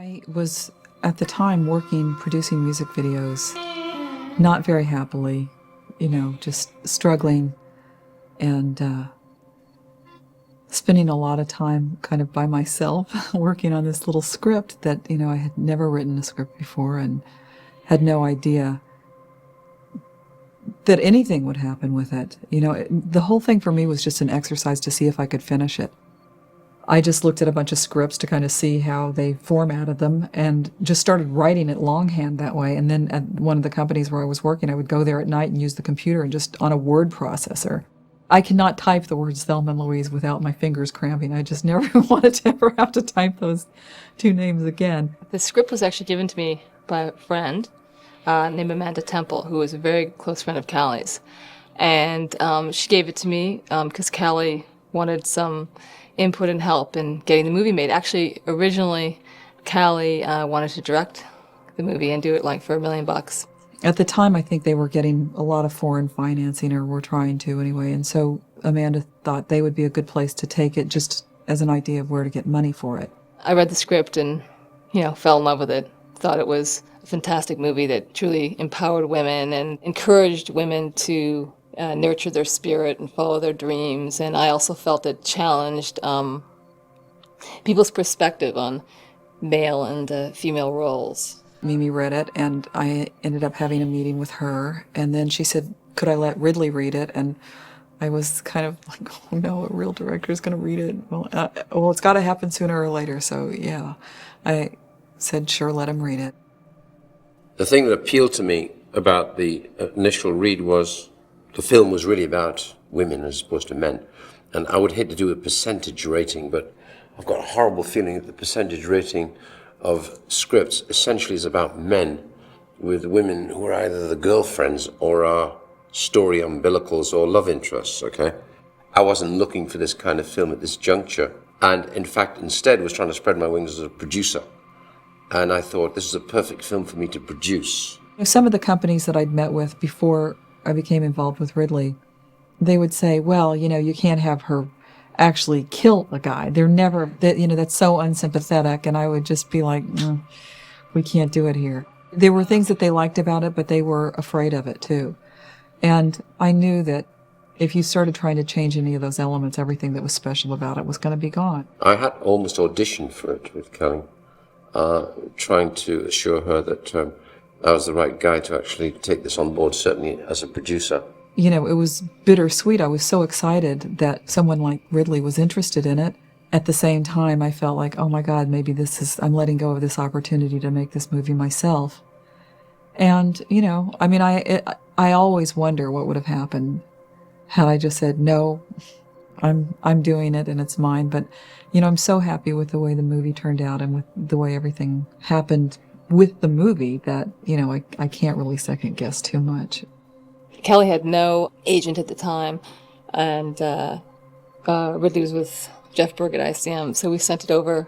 I was, at the time, producing music videos, not very happily, just struggling and spending a lot of time kind of by myself working on this little script that, I had never written a script before and had no idea that anything would happen with it. The whole thing for me was just an exercise to see if I could finish it. I just looked at a bunch of scripts to kind of see how they formatted them and just started writing it longhand that way. And then at one of the companies where I was working, I would go there at night and use the computer and just on a word processor. I cannot type the words Thelma Louise without my fingers cramping. I just never wanted to ever have to type those two names again. The script was actually given to me by a friend named Amanda Temple, who was a very close friend of Callie's. And she gave it to me because Callie wanted some input and help in getting the movie made. Actually, originally, Callie wanted to direct the movie and do it for $1 million. At the time, I think they were getting a lot of foreign financing, or were trying to anyway, and so Amanda thought they would be a good place to take it, just as an idea of where to get money for it. I read the script and, fell in love with it. Thought it was a fantastic movie that truly empowered women and encouraged women to nurture their spirit and follow their dreams. And I also felt it challenged people's perspective on male and female roles. Mimi read it, and I ended up having a meeting with her, and then she said, could I let Ridley read it? And I was kind of like, oh no, a real director is going to read it. Well, it's got to happen sooner or later, so yeah. I said, sure, let him read it. The thing that appealed to me about the initial read was the film was really about women as opposed to men. And I would hate to do a percentage rating, but I've got a horrible feeling that the percentage rating of scripts essentially is about men with women who are either the girlfriends or are story umbilicals or love interests, okay? I wasn't looking for this kind of film at this juncture, and in fact instead was trying to spread my wings as a producer. And I thought this is a perfect film for me to produce. Some of the companies that I'd met with before I became involved with Ridley, they would say, well, you can't have her actually kill a guy. They're never, that's so unsympathetic. And I would just be like, we can't do it here. There were things that they liked about it, but they were afraid of it too. And I knew that if you started trying to change any of those elements, everything that was special about it was going to be gone. I had almost auditioned for it with Callie, trying to assure her that I was the right guy to actually take this on board, certainly as a producer. It was bittersweet. I was so excited that someone like Ridley was interested in it. At the same time, I felt like, oh my God, maybe I'm letting go of this opportunity to make this movie myself. And, I always wonder what would have happened had I just said, no, I'm doing it and it's mine. But, I'm so happy with the way the movie turned out and with the way everything happened with the movie that, I can't really second guess too much. Callie had no agent at the time, and Ridley was with Jeff Berg at ICM, so we sent it over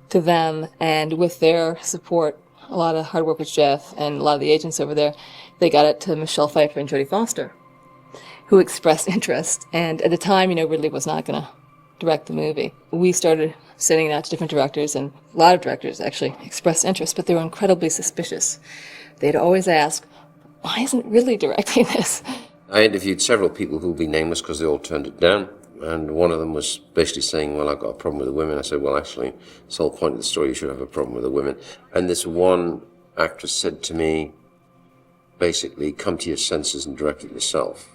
to them, and with their support, a lot of hard work with Jeff and a lot of the agents over there, they got it to Michelle Pfeiffer and Jodie Foster, who expressed interest. And at the time, Ridley was not going to direct the movie. We started sending it out to different directors, and a lot of directors actually expressed interest, but they were incredibly suspicious. They'd always ask, why isn't Ridley directing this? I interviewed several people who will be nameless because they all turned it down. And one of them was basically saying, well, I've got a problem with the women. I said, well, actually, it's the whole point of the story. You should have a problem with the women. And this one actress said to me, basically, come to your senses and direct it yourself.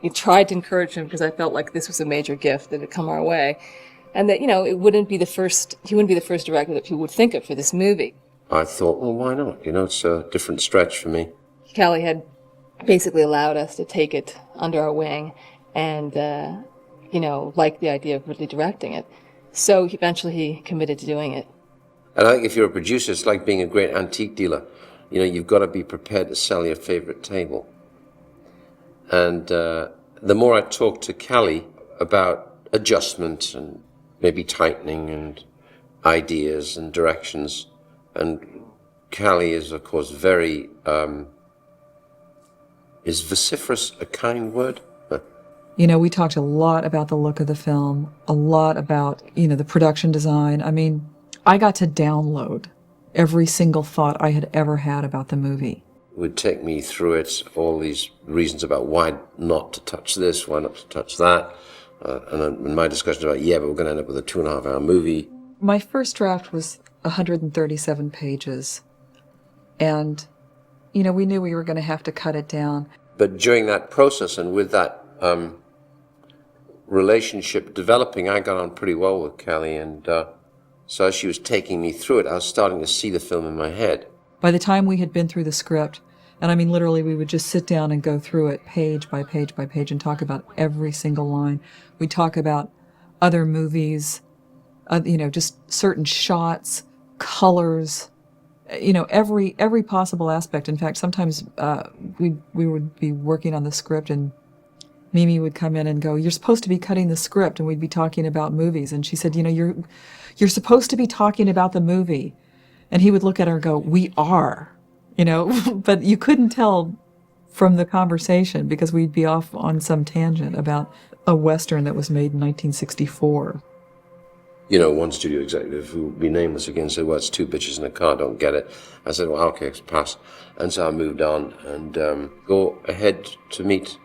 We tried to encourage him because I felt like this was a major gift that had come our way. And that, he wouldn't be the first director that people would think of for this movie. I thought, well, why not? It's a different stretch for me. Callie had basically allowed us to take it under our wing and, liked the idea of really directing it. So eventually he committed to doing it. And I think if you're a producer, it's like being a great antique dealer. You've got to be prepared to sell your favorite table. And the more I talked to Callie about adjustment and maybe tightening and ideas and directions, and Callie is, of course, very... Is vociferous a kind word? We talked a lot about the look of the film, a lot about, the production design. I got to download every single thought I had ever had about the movie. Would take me through it, all these reasons about why not to touch this, why not to touch that. And then in my discussion about, but we're going to end up with a 2.5-hour movie. My first draft was 137 pages. And, we knew we were going to have to cut it down. But during that process and with that relationship developing, I got on pretty well with Callie. And so as she was taking me through it, I was starting to see the film in my head. By the time we had been through the script, and I mean literally we would just sit down and go through it page by page by page and talk about every single line. We'd talk about other movies, just certain shots, colors, every possible aspect. In fact, sometimes we would be working on the script and Mimi would come in and go, "You're supposed to be cutting the script," and we'd be talking about movies. And she said, "You're supposed to be talking about the movie." And he would look at her and go, "We are," but you couldn't tell from the conversation because we'd be off on some tangent about a Western that was made in 1964. One studio executive who would be nameless again said, "Well, it's two bitches in a car, don't get it." I said, "Well, okay, pass." And so I moved on and go ahead to meet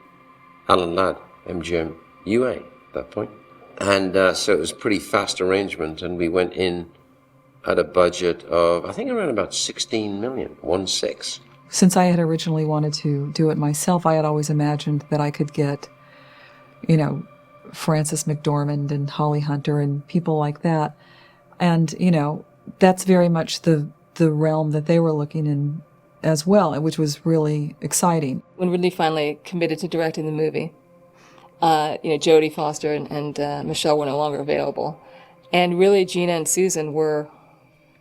Alan Ladd, MGM UA at that point. And so it was a pretty fast arrangement, and we went in at a budget of, I think, around about 16 million, 16. Since I had originally wanted to do it myself, I had always imagined that I could get, Frances McDormand and Holly Hunter and people like that. And, that's very much the realm that they were looking in as well, which was really exciting. When Ridley finally committed to directing the movie, Jodie Foster and Michelle were no longer available. And really, Geena and Susan were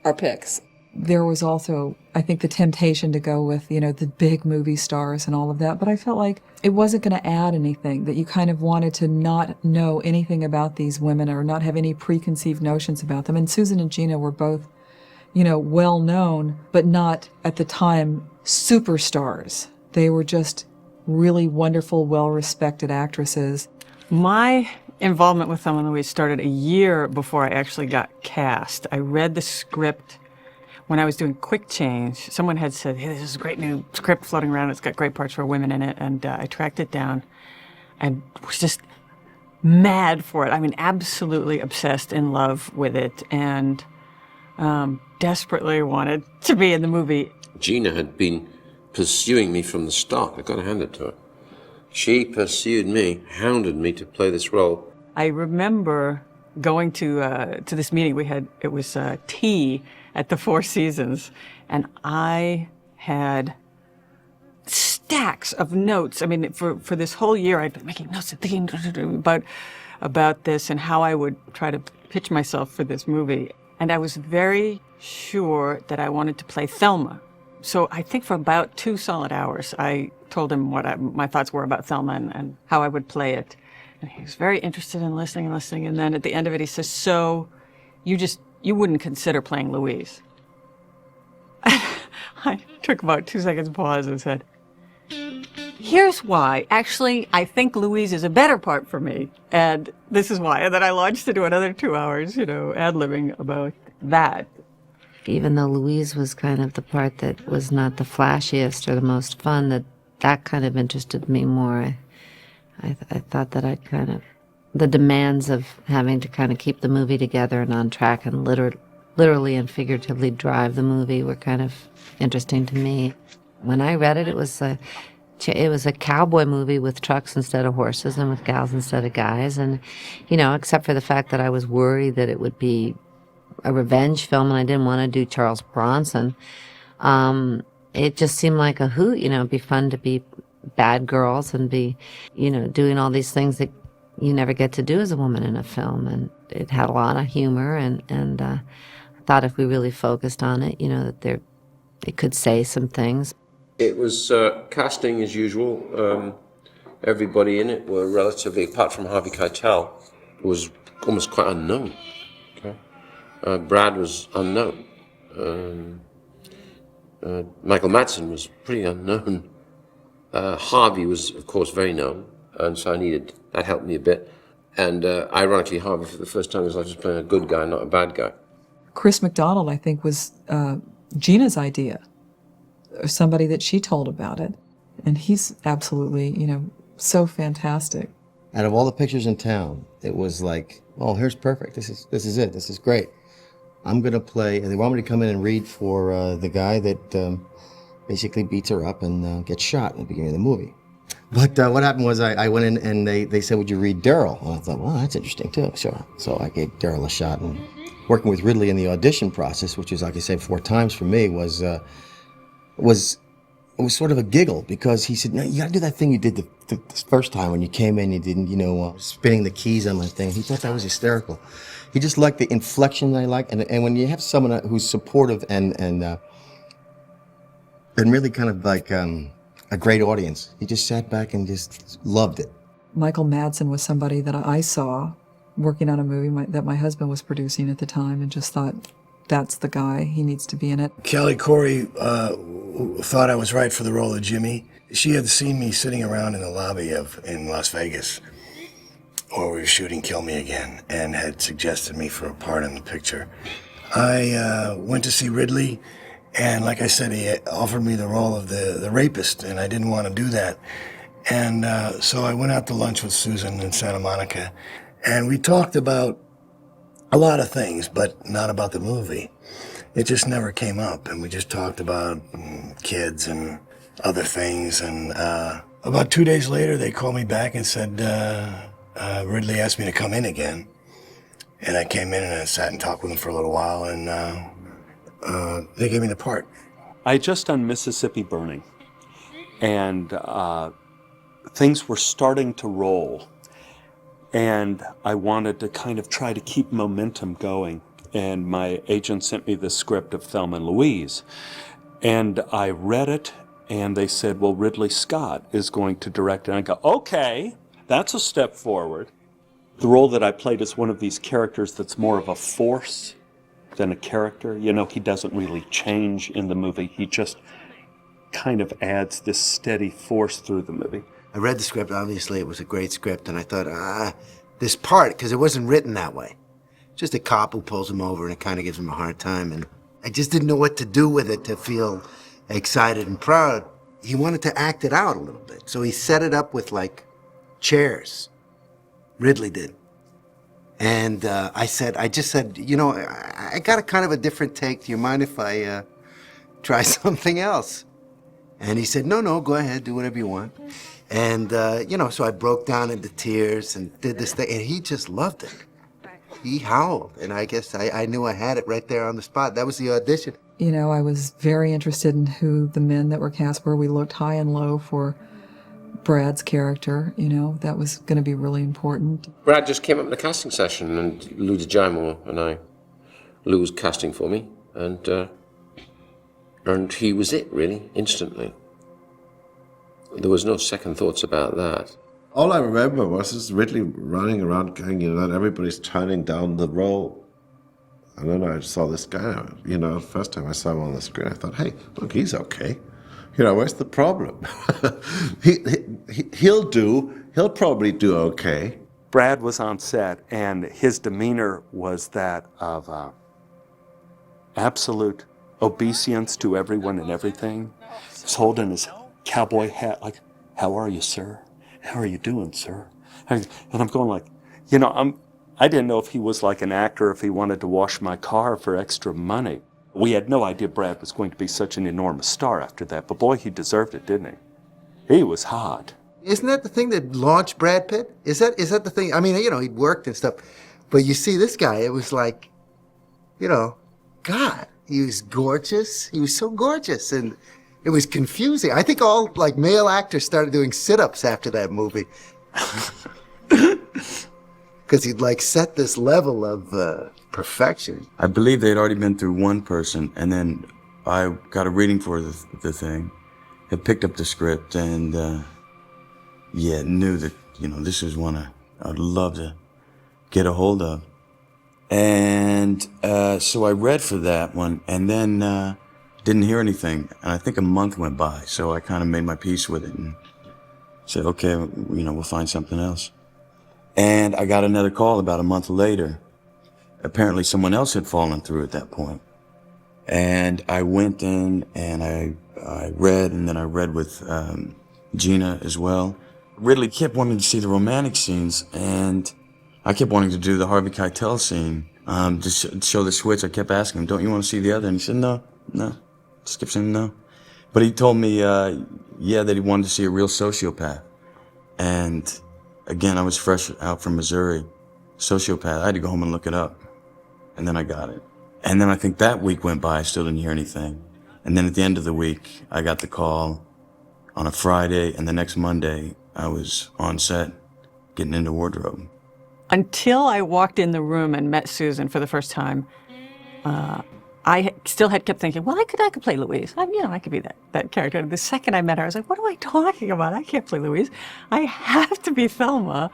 our picks. There was also, I think, the temptation to go with, the big movie stars and all of that, but I felt like it wasn't going to add anything, that you kind of wanted to not know anything about these women or not have any preconceived notions about them. And Susan and Geena were both, well known, but not, at the time, superstars. They were just really wonderful, well-respected actresses. My involvement with Thelma Louise started a year before I actually got cast. I read the script when I was doing Quick Change. Someone had said, "Hey, this is a great new script floating around. It's got great parts for women in it." And I tracked it down and was just mad for it. I mean, absolutely obsessed, in love with it, and desperately wanted to be in the movie. Geena had been pursuing me from the start. I've got to hand it to her. She pursued me, hounded me to play this role. I remember going to this meeting. It was tea at the Four Seasons, and I had stacks of notes. I mean, for this whole year, I'd been making notes and thinking about this and how I would try to pitch myself for this movie. And I was very sure that I wanted to play Thelma. So I think for about 2 solid hours, I told him what my thoughts were about Thelma and how I would play it. And he was very interested in listening. And then at the end of it, he says, "So you wouldn't consider playing Louise?" I took about 2 seconds pause and said, "Here's why. Actually, I think Louise is a better part for me. And this is why." And then I launched into another 2 hours, ad-libbing about that. Even though Louise was kind of the part that was not the flashiest or the most fun, that kind of interested me more. I thought that the demands of having to kind of keep the movie together and on track and literally and figuratively drive the movie were kind of interesting to me. When I read it, it was a cowboy movie with trucks instead of horses and with gals instead of guys. And, except for the fact that I was worried that it would be a revenge film and I didn't want to do Charles Bronson, it just seemed like a hoot. It'd be fun to be bad girls and be, doing all these things that you never get to do as a woman in a film. And it had a lot of humor, and I thought if we really focused on it, that it could say some things. It was casting as usual. Everybody in it were relatively, apart from Harvey Keitel, was almost quite unknown. Okay, Brad was unknown. Michael Madsen was pretty unknown. Harvey was, of course, very known, and so that helped me a bit. And ironically, Harvey, for the first time in his life, was playing a good guy, not a bad guy. Chris McDonald, I think, was Geena's idea, or somebody that she told about it. And he's absolutely, so fantastic. Out of all the pictures in town, it was like, oh, here's perfect. This is it. This is great. I'm going to play, and they want me to come in and read for the guy that basically beats her up and gets shot in the beginning of the movie. But what happened was I went in and they said, would you read Daryl? And I thought, well, that's interesting too. So I gave Daryl a shot. And working with Ridley in the audition process, which is, like I said, 4 times for me, was sort of a giggle, because he said, no, you got to do that thing you did the first time when you came in, you didn't, spinning the keys on my thing. He thought that was hysterical. He just liked the inflection that I like. And when you have someone who's supportive and really kind of like a great audience, he just sat back and just loved it. Michael Madsen was somebody that I saw working on a movie that my husband was producing at the time, and just thought, that's the guy, he needs to be in it. Khouri thought I was right for the role of Jimmy. She had seen me sitting around in the lobby in Las Vegas where we were shooting Kill Me Again, and had suggested me for a part in the picture. I went to see Ridley, and like I said, he offered me the role of the rapist, and I didn't want to do that. And so I went out to lunch with Susan in Santa Monica, and we talked about a lot of things, but not about the movie. It just never came up, and we just talked about kids and other things. And about 2 days later, they called me back and said, Ridley asked me to come in again. And I came in and I sat and talked with him for a little while, and they gave me the part. I had just done Mississippi Burning, and things were starting to roll. And I wanted to kind of try to keep momentum going. And my agent sent me the script of Thelma Louise. And I read it, and they said, well, Ridley Scott is going to direct it. And I go, okay, that's a step forward. The role that I played is one of these characters that's more of a force than a character. He doesn't really change in the movie. He just kind of adds this steady force through the movie. I read the script, obviously it was a great script, and I thought, this part, because it wasn't written that way. Just a cop who pulls him over and it kind of gives him a hard time, and I just didn't know what to do with it to feel excited and proud. He wanted to act it out a little bit, so he set it up with, like, chairs. Ridley did. And I just said, I got a kind of a different take. Do you mind if I try something else? And he said, no, go ahead, do whatever you want. And, so I broke down into tears and did this thing, and he just loved it. He howled, and I guess I knew I had it right there on the spot. That was the audition. I was very interested in who the men that were cast were. We looked high and low for Brad's character, that was going to be really important. Brad just came up in the casting session, and Lou DeJimo and Lou was casting for me, and he was it, really, instantly. There was no second thoughts about that. All I remember was just Ridley running around going, and everybody's turning down the role. And then I saw this guy, the first time I saw him on the screen, I thought, hey, look, he's okay. Where's the problem? He'll probably do okay. Brad was on set, and his demeanor was that of absolute obeisance to everyone and everything. He's holding his cowboy hat, like, how are you, sir? How are you doing, sir? And I'm going like, I didn't know if he was like an actor, if he wanted to wash my car for extra money. We had no idea Brad was going to be such an enormous star after that, but boy, he deserved it, didn't he? He was hot. Isn't that the thing that launched Brad Pitt? Is that the thing? I mean, he'd worked and stuff, but you see this guy, it was like, God, he was gorgeous. He was so gorgeous, and it was confusing. I think all, male actors started doing sit-ups after that movie. Because he'd, set this level of perfection. I believe they'd already been through one person, and then I got a reading for the thing. Had picked up the script, and, knew that, this was one I'd love to get a hold of. And so I read for that one, and then didn't hear anything. And I think a month went by, so I kind of made my peace with it and said, okay, we'll find something else. And I got another call about a month later. Apparently someone else had fallen through at that point. And I went in and I read, and then I read with Geena as well. Ridley kept wanting to see the romantic scenes, and I kept wanting to do the Harvey Keitel scene to show the switch. I kept asking him, don't you want to see the other? And he said, no. Just kept saying no. But he told me, that he wanted to see a real sociopath. And again, I was fresh out from Missouri. Sociopath, I had to go home and look it up. And then I got it. And then I think that week went by, I still didn't hear anything. And then at the end of the week, I got the call on a Friday, and the next Monday, I was on set getting into wardrobe. Until I walked in the room and met Susan for the first time, I still had kept thinking, well, I could play Louise. I could be that character. The second I met her, I was like, what am I talking about? I can't play Louise. I have to be Thelma,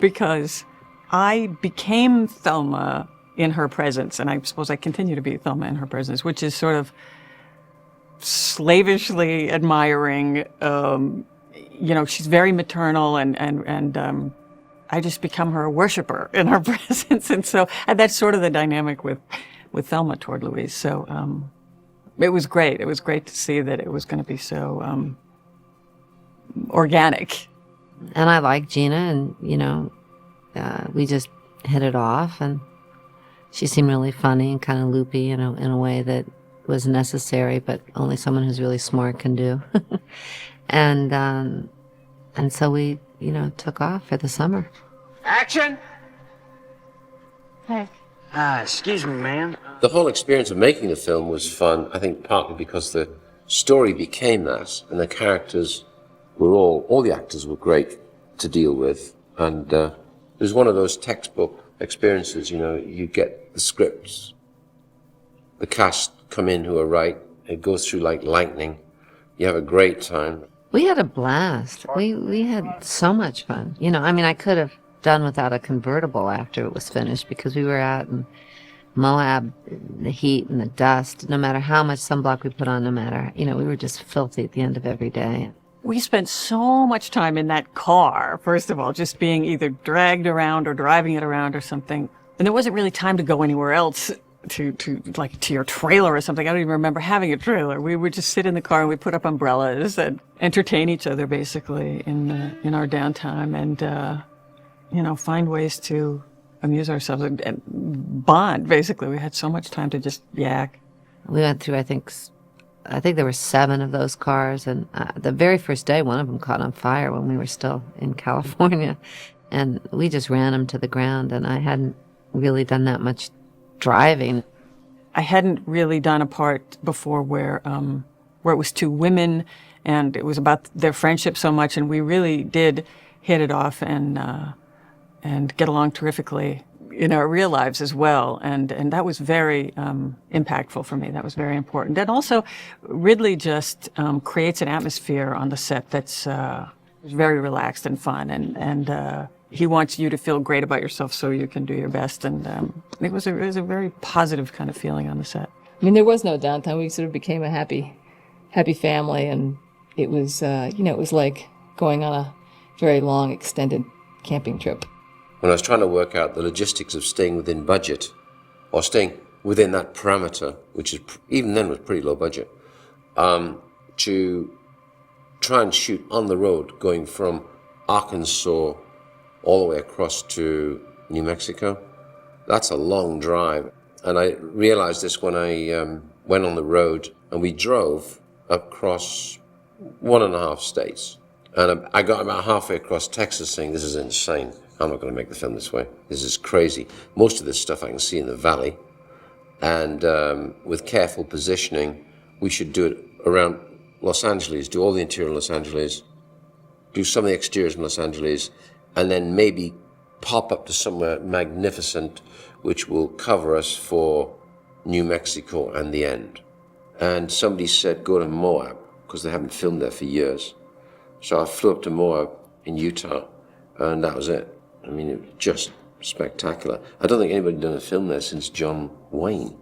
because I became Thelma in her presence, and I suppose I continue to be Thelma in her presence, which is sort of slavishly admiring. She's very maternal, and I just become her worshiper in her presence, and that's sort of the dynamic with Thelma toward Louise. So it was great. It was great to see that it was going to be so organic. And I like Geena, and we just hit it off, and she seemed really funny and kind of loopy in a way that was necessary, but only someone who's really smart can do. And so we, took off for the summer. Action! Hey. Excuse me, ma'am. The whole experience of making the film was fun, I think partly because the story became that, and the characters were all the actors were great to deal with, and it was one of those textbook experiences, you get the scripts, the cast come in who are right, it goes through like lightning, you have a great time. We had a blast. We had so much fun. I could have done without a convertible after it was finished, because we were out in Moab, the heat and the dust, no matter how much sunblock we put on, no matter, we were just filthy at the end of every day. We spent so much time in that car, first of all, just being either dragged around or driving it around or something. And there wasn't really time to go anywhere else, to your trailer or something. I don't even remember having a trailer. We would just sit in the car and we put up umbrellas and entertain each other basically in our downtime, and find ways to amuse ourselves and bond. Basically, we had so much time to just yak. We went through, I think there were 7 of those cars, and the very first day, one of them caught on fire when we were still in California, and we just ran them to the ground. And I hadn't really done that much driving. I hadn't really done a part before where it was 2 women, and it was about their friendship so much, and we really did hit it off and get along terrifically in our real lives as well, and that was very impactful for me. That was very important. And also, Ridley just creates an atmosphere on the set that's very relaxed and fun, and he wants you to feel great about yourself so you can do your best. And it was a very positive kind of feeling on the set. There was no downtime. We sort of became a happy family, and it was it was like going on a very long, extended camping trip. When I was trying to work out the logistics of staying within budget, or staying within that parameter, which is even then was pretty low budget, to try and shoot on the road, going from Arkansas all the way across to New Mexico, that's a long drive. And I realized this when I went on the road, and we drove across 1.5 states. And I got about halfway across Texas saying, this is insane. I'm not going to make the film this way. This is crazy. Most of this stuff I can see in the valley. And with careful positioning, we should do it around Los Angeles, do all the interior of Los Angeles, do some of the exteriors in Los Angeles, and then maybe pop up to somewhere magnificent which will cover us for New Mexico and the end. And somebody said, go to Moab, because they haven't filmed there for years. So I flew up to Moab in Utah, and that was it. It was just spectacular. I don't think anybody had done a film there since John Wayne.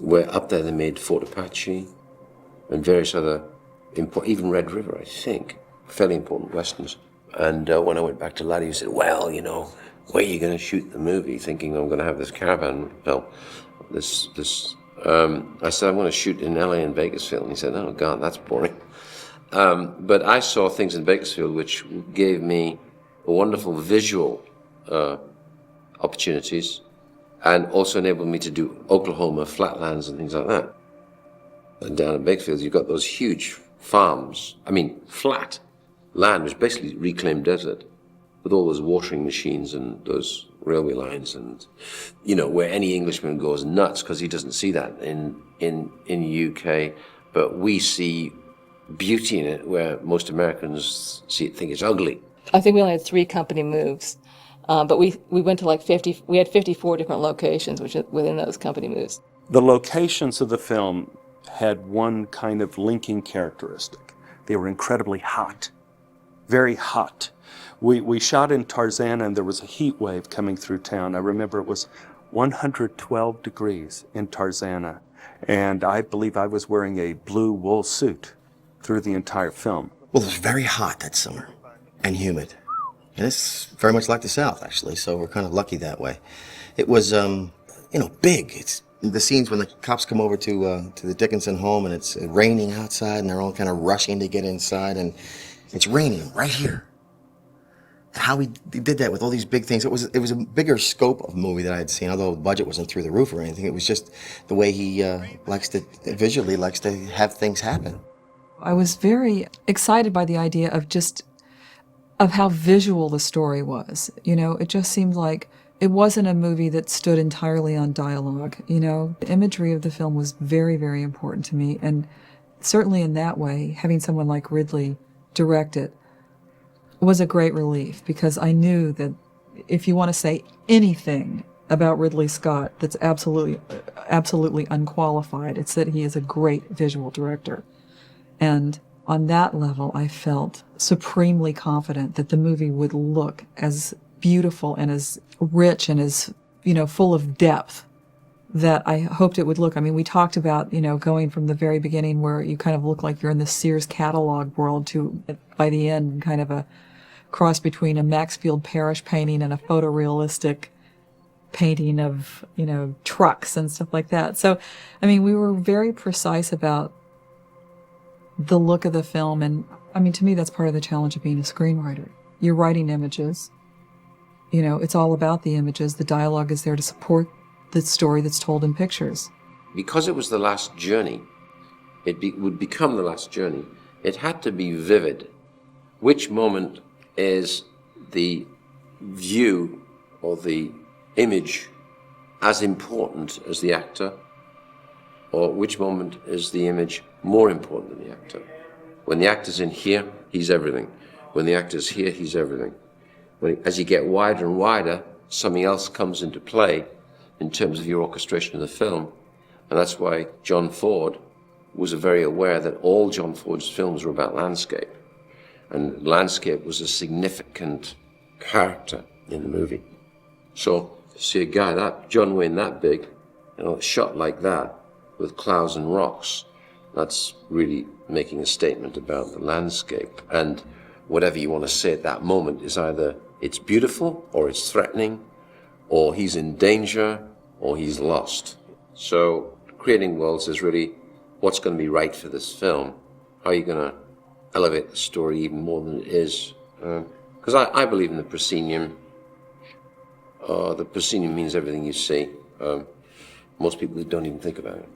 Where up there they made Fort Apache and various other, even Red River, I think, fairly important westerns. And when I went back to Laddie, he said, well, where are you going to shoot the movie? Thinking I'm going to have this caravan, this I said, I want to shoot in LA and Bakersfield. And he said, oh, God, that's boring. But I saw things in Bakersfield which gave me wonderful visual opportunities and also enabled me to do Oklahoma flatlands and things like that. And down in Bakersfield, you've got those huge farms. I mean, flat land, which is basically reclaimed desert, with all those watering machines and those railway lines, and where any Englishman goes nuts because he doesn't see that in the UK. But we see beauty in it where most Americans think it's ugly. I think we only had 3 company moves, but we went to like 50. We had 54 different locations, which within those company moves. The locations of the film had one kind of linking characteristic. They were incredibly hot, very hot. We shot in Tarzana, and there was a heat wave coming through town. I remember it was 112 degrees in Tarzana, and I believe I was wearing a blue wool suit through the entire film. Well, it was very hot that summer and humid. And it's very much like the South, actually, so we're kind of lucky that way. It was, big. It's the scenes when the cops come over to the Dickinson home and it's raining outside and they're all kind of rushing to get inside, and it's raining right here. And how he did that with all these big things. It was a bigger scope of movie that I had seen, although the budget wasn't through the roof or anything. It was just the way he likes to have things happen. I was very excited by the idea of how visual the story was. It just seemed like it wasn't a movie that stood entirely on dialogue. The imagery of the film was very, very important to me. And certainly in that way, having someone like Ridley direct it was a great relief, because I knew that if you want to say anything about Ridley Scott that's absolutely unqualified, it's that he is a great visual director. And on that level, I felt supremely confident that the movie would look as beautiful and as rich and as, full of depth that I hoped it would look. I mean, we talked about, going from the very beginning where you kind of look like you're in the Sears catalog world to, by the end, kind of a cross between a Maxfield Parrish painting and a photorealistic painting of, trucks and stuff like that. So, I mean, we were very precise about the look of the film. And, I mean, to me, that's part of the challenge of being a screenwriter. You're writing images. It's all about the images. The dialogue is there to support the story that's told in pictures. Because it was the last journey, would become the last journey, it had to be vivid. Which moment is the view or the image as important as the actor, or which moment is the image more important than the actor? When the actor's in here, he's everything. When the actor's here, he's everything. As you get wider and wider, something else comes into play in terms of your orchestration of the film. And that's why John Ford was very aware that all John Ford's films were about landscape. And landscape was a significant character in the movie. So to see a guy John Wayne that big, shot like that with clouds and rocks, that's really making a statement about the landscape. And whatever you want to say at that moment is either it's beautiful or it's threatening, or he's in danger or he's lost. So creating worlds is really what's going to be right for this film. How are you going to elevate the story even more than it is? Because I believe in the proscenium. The proscenium means everything you see. Most people don't even think about it.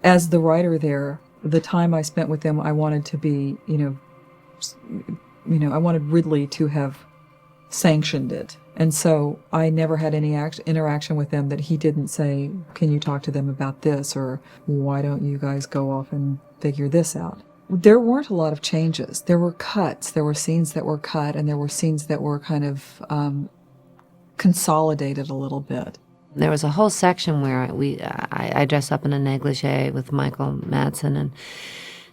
As the writer there, the time I spent with them, I wanted to be, I wanted Ridley to have sanctioned it. And so I never had any interaction with them that he didn't say, can you talk to them about this? Or why don't you guys go off and figure this out? There weren't a lot of changes. There were cuts. There were scenes that were cut, and there were scenes that were kind of consolidated a little bit. There was a whole section where I dress up in a negligee with Michael Madsen and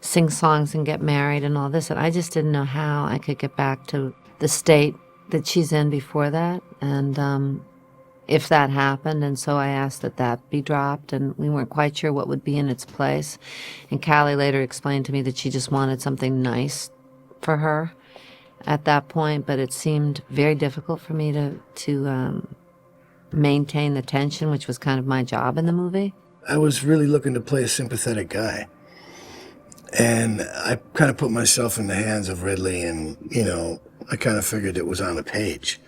sing songs and get married and all this, and I just didn't know how I could get back to the state that she's in before that, and if that happened, and so I asked that be dropped, and we weren't quite sure what would be in its place. And Callie later explained to me that she just wanted something nice for her at that point, but it seemed very difficult for me to maintain the tension, which was kind of my job in the movie. I was really looking to play a sympathetic guy. And I kind of put myself in the hands of Ridley, and, I kind of figured it was on the page.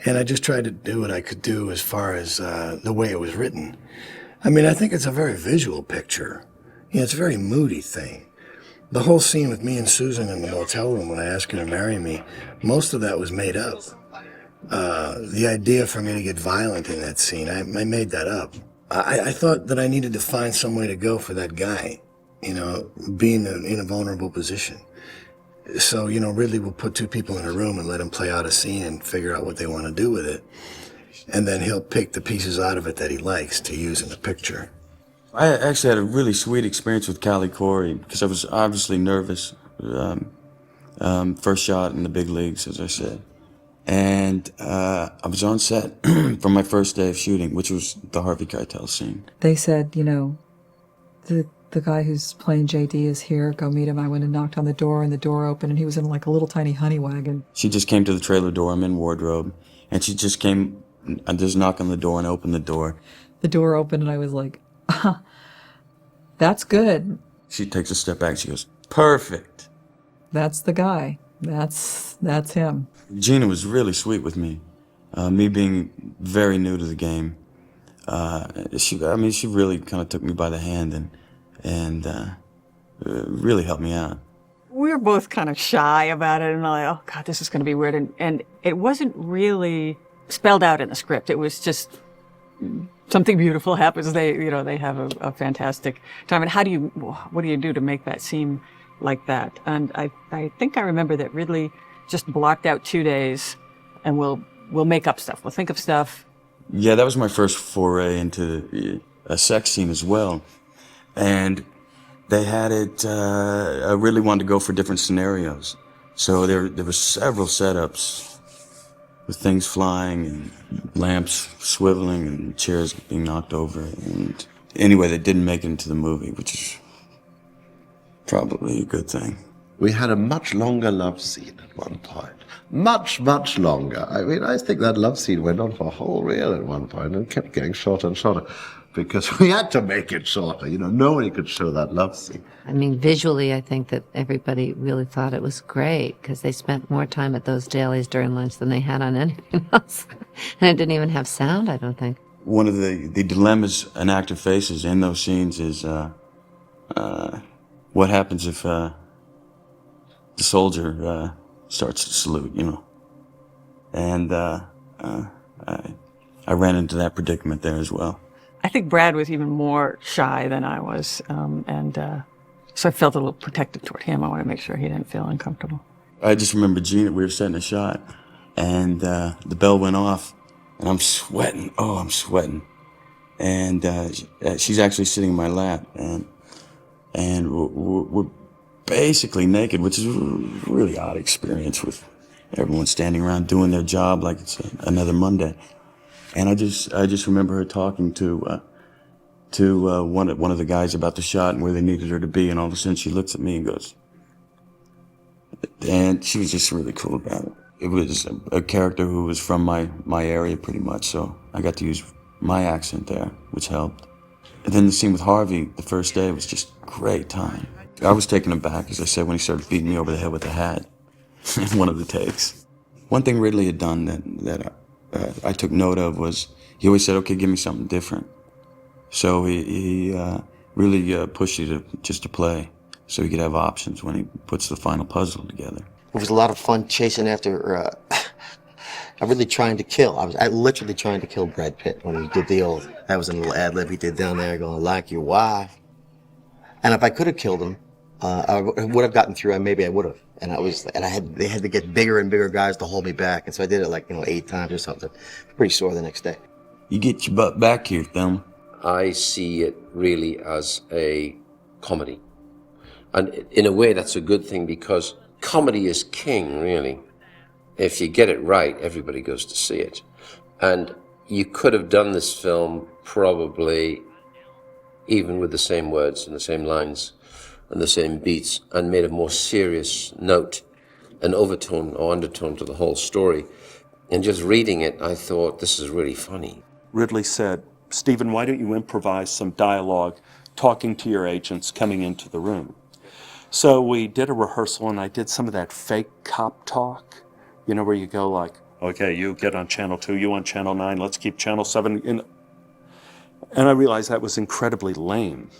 And I just tried to do what I could do as far as the way it was written. I mean, I think it's a very visual picture. It's a very moody thing. The whole scene with me and Susan in the motel room when I asked her to marry me, most of that was made up. The idea for me to get violent in that scene, I made that up. I thought that I needed to find some way to go for that guy, being in a vulnerable position. So, Ridley will put two people in a room and let them play out a scene and figure out what they want to do with it. And then he'll pick the pieces out of it that he likes to use in the picture. I actually had a really sweet experience with Callie Khouri because I was obviously nervous. First shot in the big leagues, as I said. And I was on set for my first day of shooting, which was the Harvey Keitel scene. They said, the guy who's playing JD is here, go meet him. I went and knocked on the door, and the door opened, and he was in like a little tiny honey wagon. She just came to the trailer door, I'm in wardrobe, and she just came and just knocked on the door and opened the door. The door opened, and I was like, that's good. She takes a step back, she goes, perfect. That's the guy. That's him. Geena was really sweet with me. Me being very new to the game. She really kind of took me by the hand and really helped me out. We were both kind of shy about it, and like, oh God, this is going to be weird. And it wasn't really spelled out in the script. It was just something beautiful happens. They have a fantastic time. And what do you do to make that seem like that? And I think I remember that Ridley just blocked out 2 days, and we'll make up stuff. We'll think of stuff. Yeah, that was my first foray into a sex scene as well. And they had it, I really wanted to go for different scenarios. So there were several setups with things flying and lamps swiveling and chairs being knocked over. And anyway, they didn't make it into the movie, which is probably a good thing. We had a much longer love scene at one point. Much, much longer. I mean, I think that love scene went on for a whole reel at one point and kept getting shorter and shorter because we had to make it shorter. Nobody could show that love scene. I mean, visually, I think that everybody really thought it was great because they spent more time at those dailies during lunch than they had on anything else. And it didn't even have sound, I don't think. One of the dilemmas an actor faces in those scenes is what happens if the soldier starts to salute, And I ran into that predicament there as well. I think Brad was even more shy than I was, so I felt a little protective toward him. I wanted to make sure he didn't feel uncomfortable. I just remember Geena, we were setting a shot, and the bell went off, and I'm sweating. Oh, I'm sweating. And she's actually sitting in my lap, and we're basically naked, which is a really odd experience with everyone standing around doing their job like it's another Monday. And I just remember her talking to one of the guys about the shot and where they needed her to be, and all of a sudden she looks at me and goes, and she was just really cool about it. It was a character who was from my area pretty much, so I got to use my accent there, which helped. And then the scene with Harvey the first day was just a great time. I was taken aback, as I said, when he started beating me over the head with a hat in one of the takes. One thing Ridley had done that I took note of was he always said, okay, give me something different. So he really pushed you to play so he could have options when he puts the final puzzle together. It was a lot of fun chasing after, I'm really trying to kill. I literally trying to kill Brad Pitt when he did that was a little ad-lib he did down there going, like your wife. And if I could have killed him, I would have gotten through, maybe I would have. And they had to get bigger and bigger guys to hold me back. And so I did it 8 times or something. Pretty sore the next day. You get your butt back here, Thelma. I see it really as a comedy. And in a way, that's a good thing because comedy is king, really. If you get it right, everybody goes to see it. And you could have done this film probably even with the same words and the same lines and the same beats and made a more serious note, an overtone or undertone to the whole story. And just reading it, I thought, this is really funny. Ridley said, Stephen, why don't you improvise some dialogue, talking to your agents coming into the room? So we did a rehearsal, and I did some of that fake cop talk, where you go like, okay, you get on channel 2, you on channel 9, let's keep channel 7. And I realized that was incredibly lame.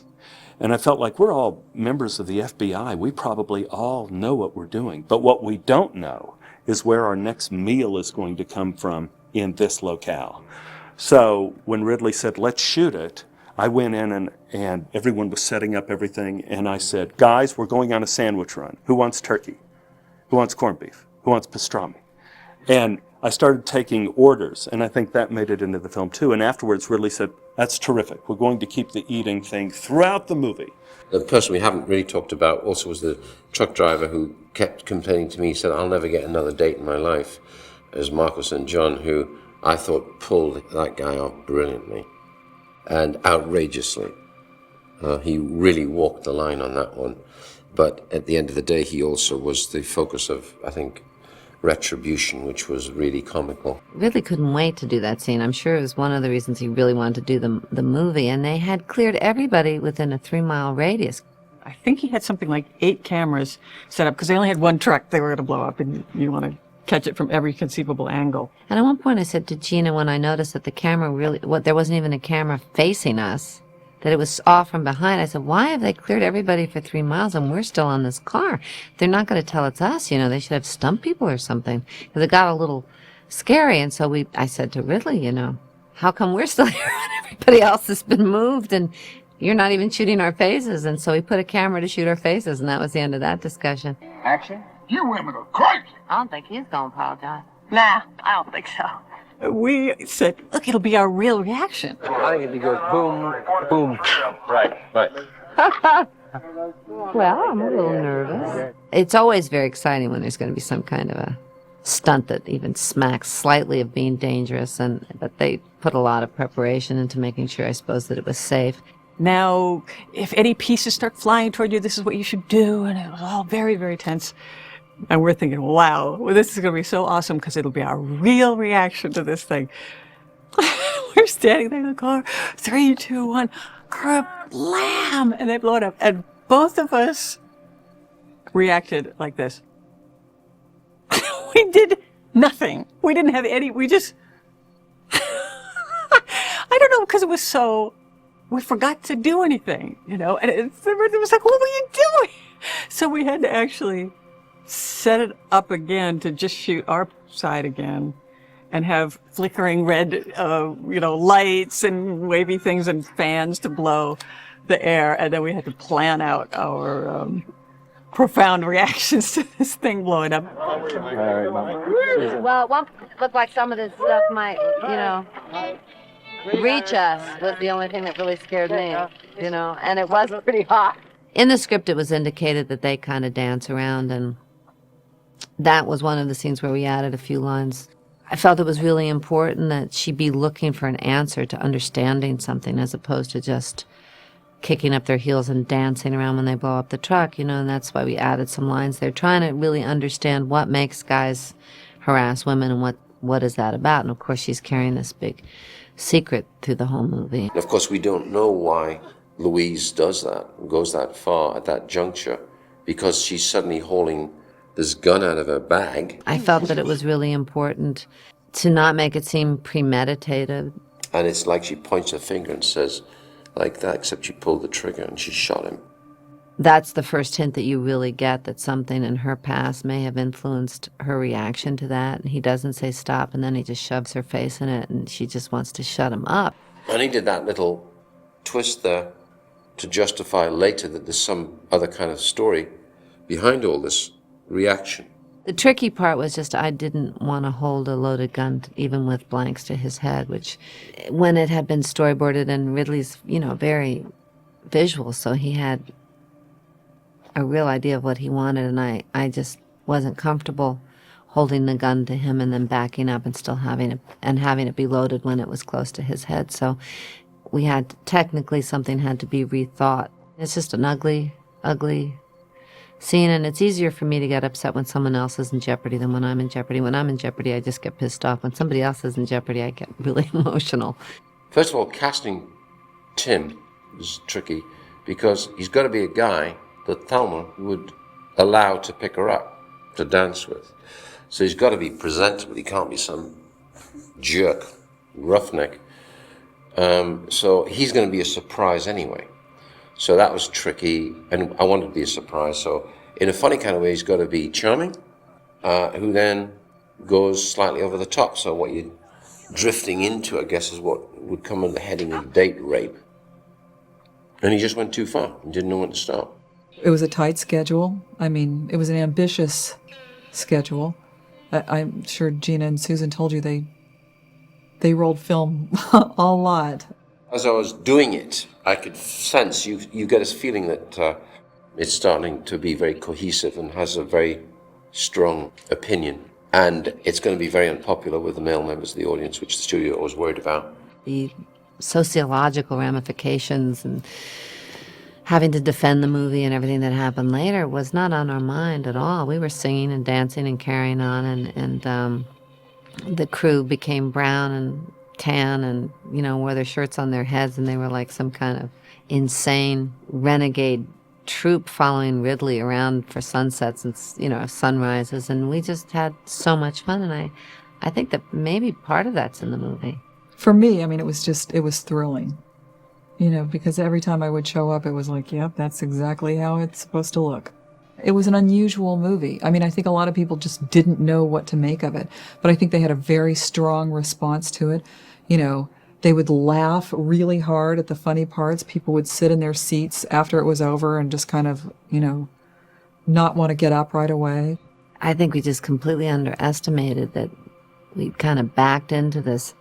And I felt like we're all members of the FBI. We probably all know what we're doing. But what we don't know is where our next meal is going to come from in this locale. So when Ridley said, let's shoot it, I went in and everyone was setting up everything. And I said, guys, we're going on a sandwich run. Who wants turkey? Who wants corned beef? Who wants pastrami? And I started taking orders, and I think that made it into the film too. And afterwards, Ridley said, that's terrific. We're going to keep the eating thing throughout the movie. The person we haven't really talked about also was the truck driver who kept complaining to me. He said, I'll never get another date in my life, as Marcus and John, who I thought pulled that guy off brilliantly and outrageously. He really walked the line on that one. But at the end of the day, he also was the focus of, I think, retribution, which was really comical. Really couldn't wait to do that scene. I'm sure it was one of the reasons he really wanted to do the movie, and they had cleared everybody within a 3-mile radius. I think he had something like 8 cameras set up, because they only had one truck they were going to blow up, and you want to catch it from every conceivable angle. And at one point I said to Geena, when I noticed that the camera there wasn't even a camera facing us, that it was all from behind, I said, why have they cleared everybody for 3 miles and we're still on this car? They're not going to tell it's us, they should have stumped people or something. Because it got a little scary, and so I said to Ridley, how come we're still here when everybody else has been moved and you're not even shooting our faces? And so he put a camera to shoot our faces, and that was the end of that discussion. Action? You women are crazy. I don't think he's going to apologize. Nah, I don't think so. We said, look, it'll be our real reaction. I think it goes boom, boom. Right. Well, I'm a little nervous. It's always very exciting when there's going to be some kind of a stunt that even smacks slightly of being dangerous, but they put a lot of preparation into making sure, I suppose, that it was safe. Now, if any pieces start flying toward you, this is what you should do, and it was all very, very tense. And we're thinking, wow, this is going to be so awesome because it'll be our real reaction to this thing. We're standing there in the car, 3, 2, 1, blam, and they blow it up. And both of us reacted like this. We did nothing. We didn't have any, we just, I don't know, because it was so, we forgot to do anything, and it was like, what were you doing? So we had to actually set it up again to just shoot our side again and have flickering red, lights and wavy things and fans to blow the air. And then we had to plan out our profound reactions to this thing blowing up. Well, it won't look like some of this stuff might, reach us was the only thing that really scared me, and it was pretty hot. In the script, it was indicated that they kind of dance around, and that was one of the scenes where we added a few lines. I felt it was really important that she be looking for an answer to understanding something as opposed to just kicking up their heels and dancing around when they blow up the truck, and that's why we added some lines there, trying to really understand what makes guys harass women and what is that about. And of course, she's carrying this big secret through the whole movie. And of course, we don't know why Louise does that, goes that far at that juncture, because she's suddenly hauling this gun out of her bag. I felt that it was really important to not make it seem premeditated. And it's like she points her finger and says, like that, except she pulled the trigger and she shot him. That's the first hint that you really get that something in her past may have influenced her reaction to that. And he doesn't say stop, and then he just shoves her face in it, and she just wants to shut him up. And he did that little twist there to justify later that there's some other kind of story behind all this reaction. The tricky part was just I didn't want to hold a loaded gun, even with blanks to his head, which when it had been storyboarded, and Ridley's, very visual, so he had a real idea of what he wanted, and I just wasn't comfortable holding the gun to him and then backing up and still having it be loaded when it was close to his head. So we had, technically something had to be rethought. It's just an ugly, ugly scene, and it's easier for me to get upset when someone else is in jeopardy than when I'm in jeopardy. When I'm in jeopardy, I just get pissed off. When somebody else is in jeopardy, I get really emotional. First of all, casting Tim is tricky because he's got to be a guy that Thelma would allow to pick her up, to dance with. So he's got to be presentable. He can't be some jerk, roughneck. So he's going to be a surprise anyway. So that was tricky, and I wanted to be a surprise. So in a funny kind of way, he's got to be charming, who then goes slightly over the top. So what you're drifting into, I guess, is what would come under the heading of date rape. And he just went too far and didn't know when to stop. It was a tight schedule. I mean, it was an ambitious schedule. I'm sure Geena and Susan told you they rolled film a lot. As I was doing it, I could sense, you get this feeling that it's starting to be very cohesive and has a very strong opinion. And it's going to be very unpopular with the male members of the audience, which the studio was worried about. The sociological ramifications and having to defend the movie and everything that happened later was not on our mind at all. We were singing and dancing and carrying on, and the crew became brown and tan and, you know, wore their shirts on their heads, and they were like some kind of insane renegade troop following Ridley around for sunsets and, you know, sunrises, and we just had so much fun, and I think that maybe part of that's in the movie. For me, I mean, it was thrilling, you know, because every time I would show up, it was like, yep, that's exactly how it's supposed to look. It was an unusual movie. I mean, I think a lot of people just didn't know what to make of it, but I think they had a very strong response to it. You know, they would laugh really hard at the funny parts. People would sit in their seats after it was over and just kind of, you know, not want to get up right away. I think we just completely underestimated that we kind of backed into this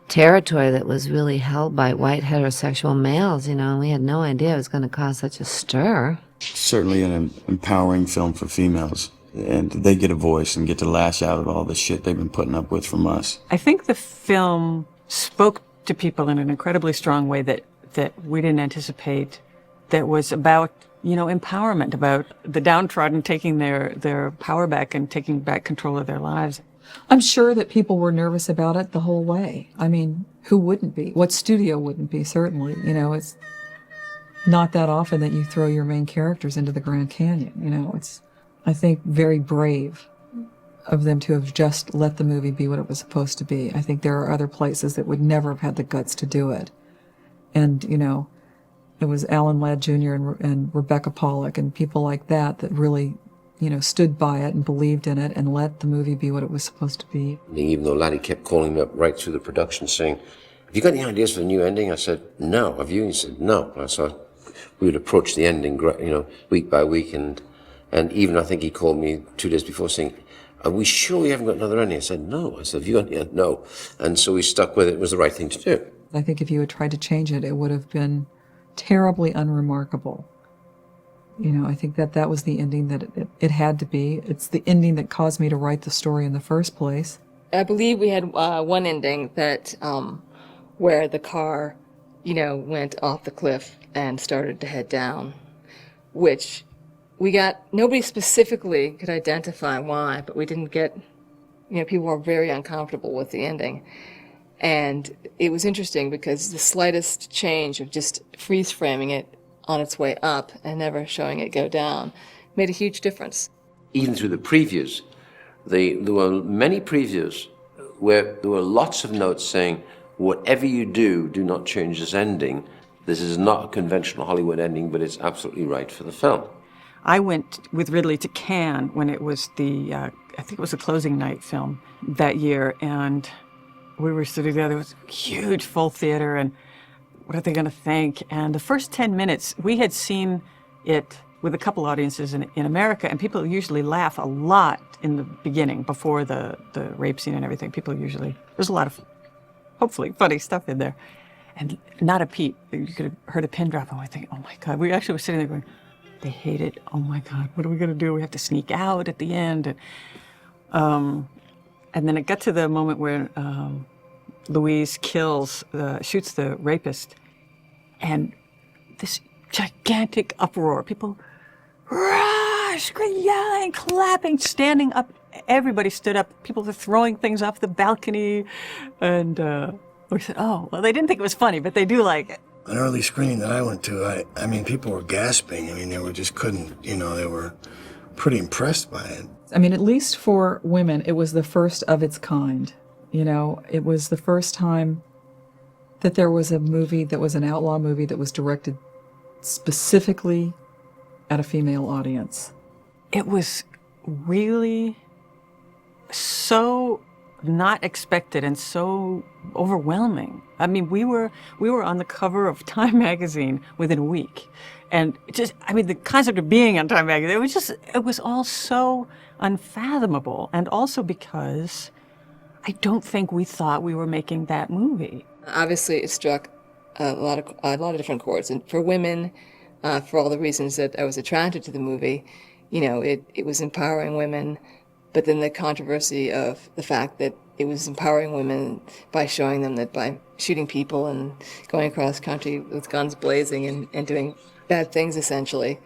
territory that was really held by white heterosexual males, you know, and we had no idea it was going to cause such a stir. Certainly an empowering film for females, and they get a voice and get to lash out at all the shit they've been putting up with from us. I think the film spoke to people in an incredibly strong way that we didn't anticipate, that was about, you know, empowerment, about the downtrodden taking their power back and taking back control of their lives. I'm sure that people were nervous about it the whole way. I mean, who wouldn't be? What studio wouldn't be, certainly? You know, it's not that often that you throw your main characters into the Grand Canyon. You know, it's, I think, very brave of them to have just let the movie be what it was supposed to be. I think there are other places that would never have had the guts to do it. And, you know, it was Alan Ladd Jr. and Rebecca Pollack and people like that that really, you know, stood by it and believed in it and let the movie be what it was supposed to be. Even though Laddie kept calling me up right through the production saying, have you got any ideas for the new ending? I said, no. Have you? He said, no. So we would approach the ending, you know, week by week. And even I think he called me 2 days before saying, are we sure we haven't got another ending? I said, no. I said, have you got any? No. And so we stuck with it. It was the right thing to do. I think if you had tried to change it, it would have been terribly unremarkable. You know, I think that was the ending that it had to be. It's the ending that caused me to write the story in the first place. I believe we had one ending that where the car, you know, went off the cliff and started to head down, which nobody specifically could identify why, but we didn't get, you know, people were very uncomfortable with the ending. And it was interesting because the slightest change of just freeze framing it on its way up and never showing it go down made a huge difference. Even through the previews, there were many previews where there were lots of notes saying, whatever you do, do not change this ending. This is not a conventional Hollywood ending, but it's absolutely right for the film. I went with Ridley to Cannes when it was I think it was a closing night film that year, and we were sitting there. There was a huge full theater, and what are they going to think? And the first 10 minutes, we had seen it with a couple audiences in America, and people usually laugh a lot in the beginning, before the rape scene and everything. There's a lot of, hopefully, funny stuff in there. And not a peep. You could have heard a pin drop, and we think, oh my God. We actually were sitting there going, they hate it. Oh my God, what are we going to do? We have to sneak out at the end. And then it got to the moment where Louise shoots the rapist, and this gigantic uproar. People screaming, yelling, clapping, standing up. Everybody stood up. People were throwing things off the balcony, and We said, oh, well, they didn't think it was funny, but they do like it. An early screening that I went to, I mean, people were gasping. I mean, they were just couldn't, you know, they were pretty impressed by it. I mean, at least for women, it was the first of its kind. You know, it was the first time that there was a movie that was an outlaw movie that was directed specifically at a female audience. It was really so not expected and so overwhelming. I mean, we were on the cover of Time magazine within a week. And just, I mean, the concept of being on Time magazine, it was all so unfathomable. And also because I don't think we thought we were making that movie. Obviously, it struck a lot of different chords. And for women, for all the reasons that I was attracted to the movie, you know, it was empowering women. But then the controversy of the fact that it was empowering women by showing them that by shooting people and going across country with guns blazing and doing bad things, essentially,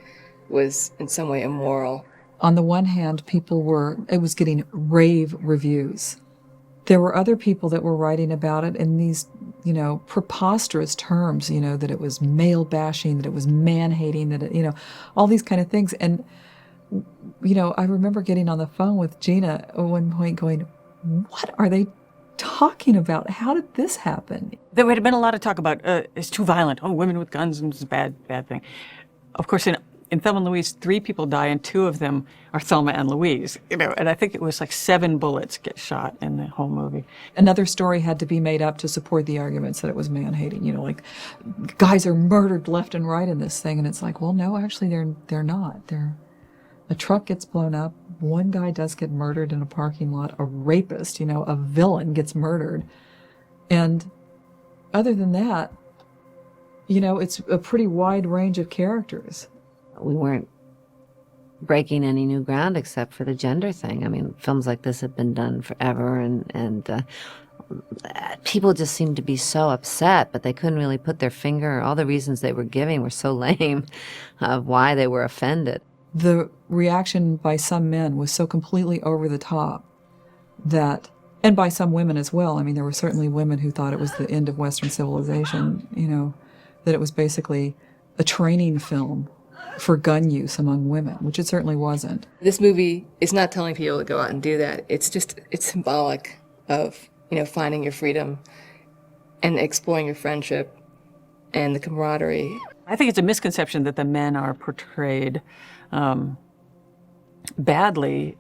was in some way immoral. On the one hand, it was getting rave reviews. There were other people that were writing about it in these, you know, preposterous terms, you know, that it was male bashing, that it was man hating, that it, you know, all these kind of things. And you know, I remember getting on the phone with Geena at one point going, what are they talking about? How did this happen? There had been a lot of talk about, it's too violent. Oh, women with guns, and it's a bad thing. Of course, in Thelma Louise, 3 people die, and 2 of them are Thelma and Louise. You know, and I think it was like 7 bullets get shot in the whole movie. Another story had to be made up to support the arguments that it was man-hating. You know, like, guys are murdered left and right in this thing. And it's like, well, no, actually, they're not. A truck gets blown up. One guy does get murdered in a parking lot. A rapist, you know, a villain gets murdered. And other than that, you know, it's a pretty wide range of characters. We weren't breaking any new ground except for the gender thing. I mean, films like this have been done forever, and people just seemed to be so upset, but they couldn't really put their finger. All the reasons they were giving were so lame of why they were offended. The reaction by some men was so completely over the top that, and by some women as well, I mean, there were certainly women who thought it was the end of Western civilization, you know, that it was basically a training film for gun use among women, which it certainly wasn't. This movie is not telling people to go out and do that. It's symbolic of, you know, finding your freedom and exploring your friendship and the camaraderie. I think it's a misconception that the men are portrayed badly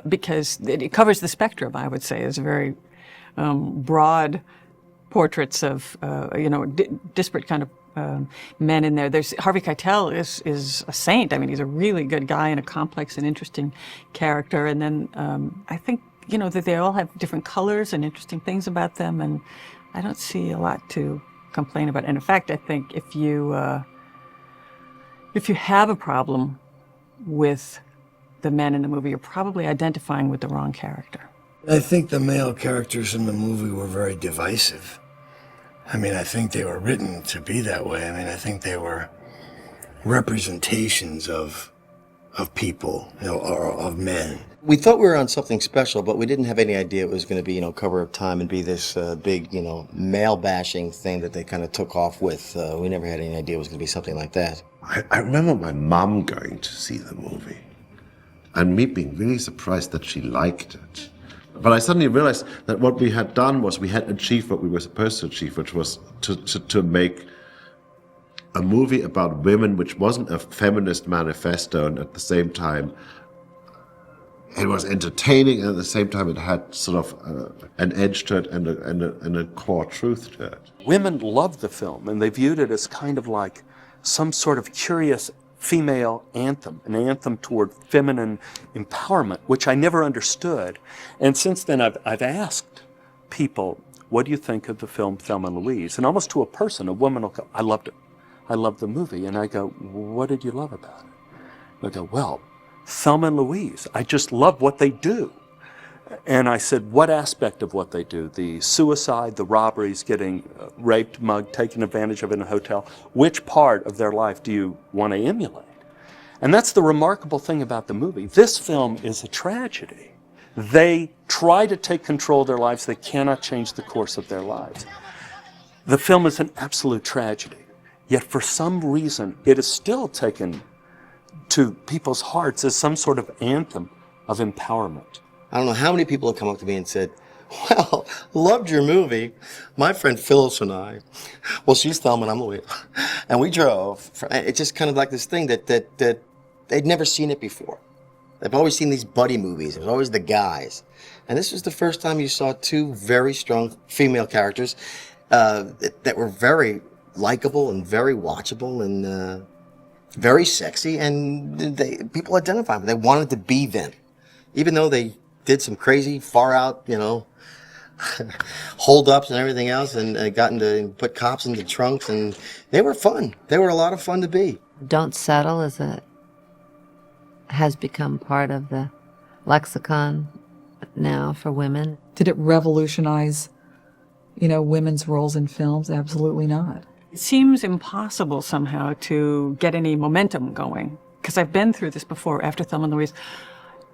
because it covers the spectrum, I would say. It's very broad portraits of, you know, disparate kind of men in there. There's Harvey Keitel is a saint. I mean, he's a really good guy and a complex and interesting character. And then I think, you know, that they all have different colors and interesting things about them, and I don't see a lot to complain about. And in fact, I think if you have a problem with the men in the movie, you're probably identifying with the wrong character. I think the male characters in the movie were very divisive. I mean, I think they were written to be that way. I mean, I think they were representations of people, you know, or of men. We thought we were on something special, but we didn't have any idea it was going to be, you know, cover of Time and be this big, you know, male bashing thing that they kind of took off with. We never had any idea it was going to be something like that. I remember my mom going to see the movie and me being really surprised that she liked it. But I suddenly realized that what we had done was we had achieved what we were supposed to achieve, which was to make a movie about women which wasn't a feminist manifesto, and at the same time it was entertaining, and at the same time it had sort of an edge to it and a core truth to it. Women loved the film, and they viewed it as kind of like some sort of curious female anthem, an anthem toward feminine empowerment, which I never understood. And since then, I've asked people, what do you think of the film Thelma Louise? And almost to a person, a woman will go, I loved it. I loved the movie. And I go, what did you love about it? They go, well, Thelma and Louise, I just love what they do. And I said, what aspect of what they do? The suicide, the robberies, getting raped, mugged, taken advantage of in a hotel. Which part of their life do you want to emulate? And that's the remarkable thing about the movie. This film is a tragedy. They try to take control of their lives. They cannot change the course of their lives. The film is an absolute tragedy, yet for some reason it is still taken to people's hearts as some sort of anthem of empowerment. I don't know how many people have come up to me and said, well, loved your movie. My friend Phyllis and I, well, she's Thelma and I'm Louise, and we drove. It's just kind of like this thing that they'd never seen it before. They've always seen these buddy movies. It was always the guys. And this was the first time you saw two very strong female characters that were very likable and very watchable and very sexy, and people identified with them. They wanted to be them. Even though they did some crazy, far out, hold-ups and everything else, and put cops into trunks, and they were fun. They were a lot of fun to be. Don't settle has become part of the lexicon now for women. Did it revolutionize, women's roles in films? Absolutely not. It seems impossible somehow to get any momentum going, because I've been through this before after Thelma Louise.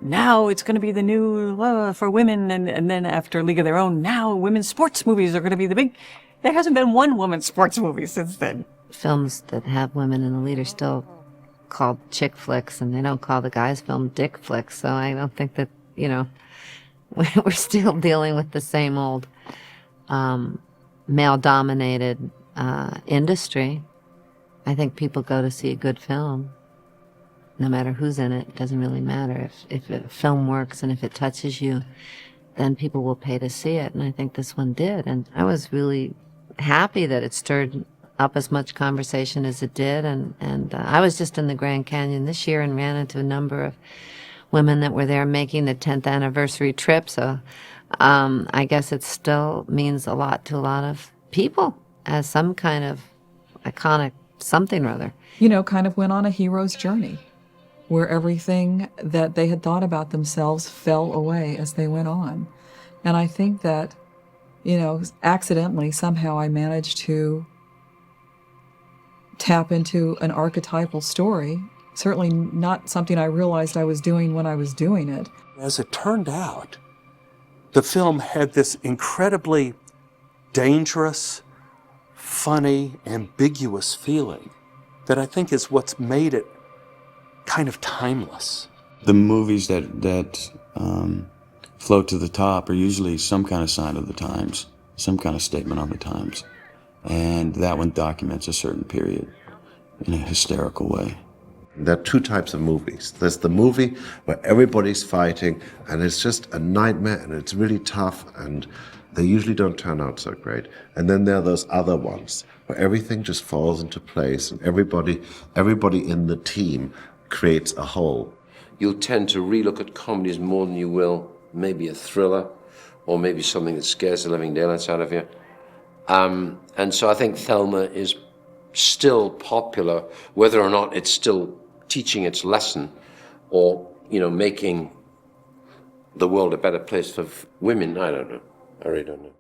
Now it's going to be the new for women, and then after League of Their Own, now women's sports movies are going to be the big... There hasn't been one women's sports movie since then. Films that have women in the lead are still called chick flicks, and they don't call the guys' film dick flicks, so I don't think that, we're still dealing with the same old male-dominated industry. I think people go to see a good film. No matter who's in it, it doesn't really matter. If a film works and if it touches you, then people will pay to see it. And I think this one did. And I was really happy that it stirred up as much conversation as it did. And I was just in the Grand Canyon this year and ran into a number of women that were there making the 10th anniversary trip. So I guess it still means a lot to a lot of people as some kind of iconic something or other. Kind of went on a hero's journey, where everything that they had thought about themselves fell away as they went on. And I think that, accidentally, somehow I managed to tap into an archetypal story, certainly not something I realized I was doing when I was doing it. As it turned out, the film had this incredibly dangerous, funny, ambiguous feeling that I think is what's made it kind of timeless. The movies that float to the top are usually some kind of sign of the times, some kind of statement on the times. And that one documents a certain period in a hysterical way. There are two types of movies. There's the movie where everybody's fighting and it's just a nightmare and it's really tough and they usually don't turn out so great. And then there are those other ones where everything just falls into place and everybody in the team creates a whole. You'll tend to relook at comedies more than you will maybe a thriller or maybe something that scares the living daylights out of you. And so I think Thelma is still popular, whether or not it's still teaching its lesson or, making the world a better place for women. I don't know. I really don't know.